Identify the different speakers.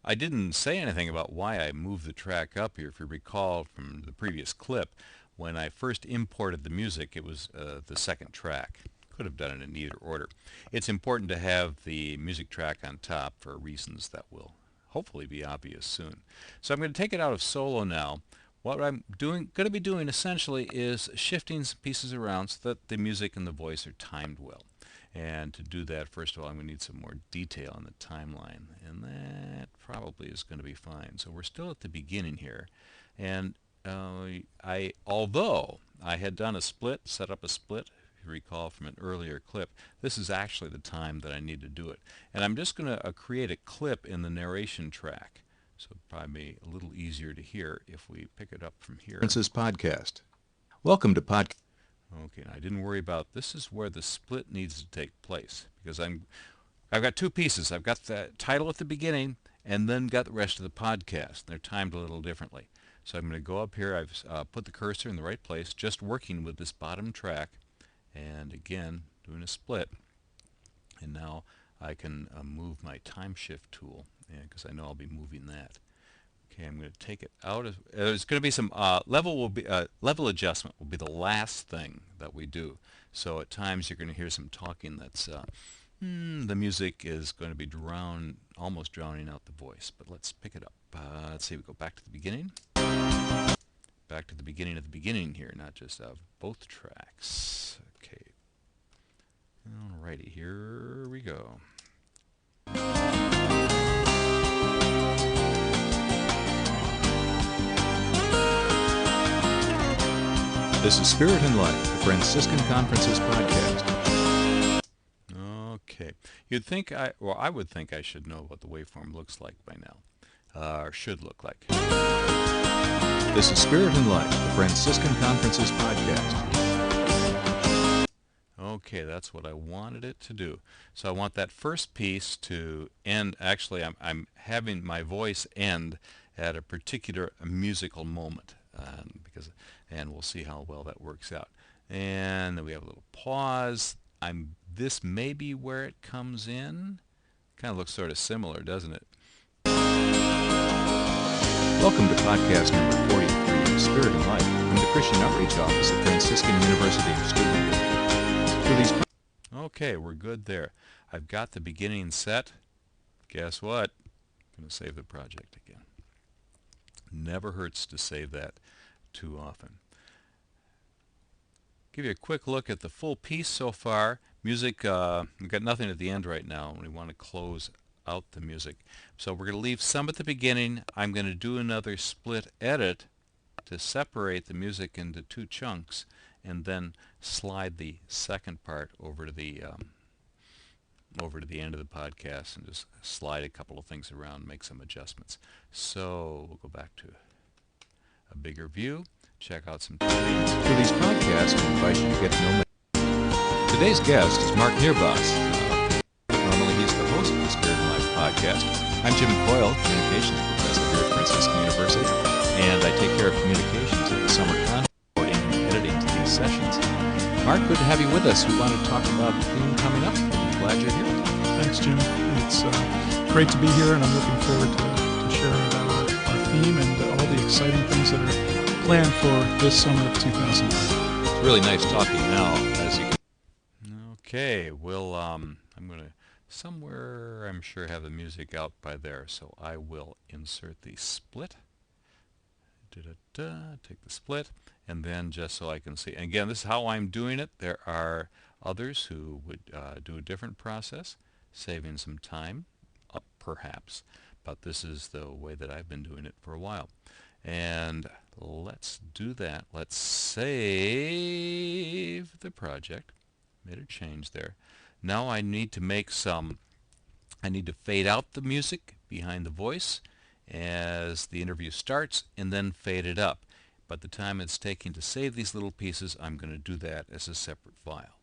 Speaker 1: I didn't say anything about why I moved the track up here. If you recall from the previous clip, when I first imported the music, it was the second track. Could have done it in either order. It's important to have the music track on top for reasons that will hopefully be obvious soon. So I'm going to take it out of solo now. What I'm going to be doing essentially is shifting some pieces around so that the music and the voice are timed well. And to do that, first of all, I'm going to need some more detail on the timeline, and that probably is going to be fine. So we're still at the beginning here, and although I had done a split, set up a split, if you recall from an earlier clip, this is actually the time that I need to do it. And I'm just going to create a clip in the narration track, so it'll probably be a little easier to hear if we pick it up from here.
Speaker 2: Francis Podcast. Welcome to Podcast.
Speaker 1: Okay, I didn't worry about this is where the split needs to take place because I've got two pieces. I've got the title at the beginning and then got the rest of the podcast. They're timed a little differently. So I'm going to go up here. I've put the cursor in the right place, just working with this bottom track, and again doing a split. And now I can move my time shift tool because I know I'll be moving that. Okay, I'm going to take it out of. There's going to be some level adjustment will be the last thing that we do. So at times you're going to hear some talking that's the music is going to be almost drowning out the voice. But let's pick it up. Let's see. We go back to the beginning. Back to the beginning of the beginning here, not just of both tracks. Okay. Alrighty, here we go.
Speaker 2: This is Spirit and Life, the Franciscan Conferences podcast.
Speaker 1: Okay. I would think I should know what the waveform looks like by now, or should look like.
Speaker 2: This is Spirit and Life, the Franciscan Conferences podcast.
Speaker 1: Okay, that's what I wanted it to do. So I want that first piece to end. Actually, I'm having my voice end at a particular musical moment. And we'll see how well that works out. And then we have a little pause. This may be where it comes in. Kind of looks sort of similar, doesn't it?
Speaker 2: Welcome to podcast number 43 of Spirit and Life from the Christian Outreach Office at Franciscan University of Stuttgart.
Speaker 1: Okay, we're good there. I've got the beginning set. Guess what? I'm going to save the project again. Never hurts to save that too often. Give you a quick look at the full piece so far. Music, we've got nothing at the end right now. We want to close out the music. So we're going to leave some at the beginning. I'm going to do another split edit to separate the music into two chunks and then slide the second part over to the end of the podcast and just slide a couple of things around, make some adjustments. So we'll go back to a bigger view, check out some tunes.
Speaker 2: For these podcasts, we invite you to get to know me. Today's guest is Mark Nierbos. Normally he's the host of the Spirit and Life podcast. I'm Jim Coyle, communications professor here at Franciscan University, and I take care of communications at the summer conference, recording and editing to these sessions. Mark, good to have you with us. We want to talk about the theme coming up. I'm glad you're here.
Speaker 3: Thanks, Jim. It's great to be here, and I'm looking forward to sharing about our theme and all the exciting things that are planned for this summer of 2009.
Speaker 2: It's really nice talking now, as you can.
Speaker 1: Okay, well, I'm going to somewhere, I'm sure, have the music out by there, so I will insert the split. Take the split, and then just so I can see. And again, this is how I'm doing it. There are others who would do a different process, saving some time, perhaps. But this is the way that I've been doing it for a while. And let's do that. Let's save the project. Made a change there. Now I need to fade out the music behind the voice as the interview starts and then fade it up. But the time it's taking to save these little pieces, I'm going to do that as a separate file.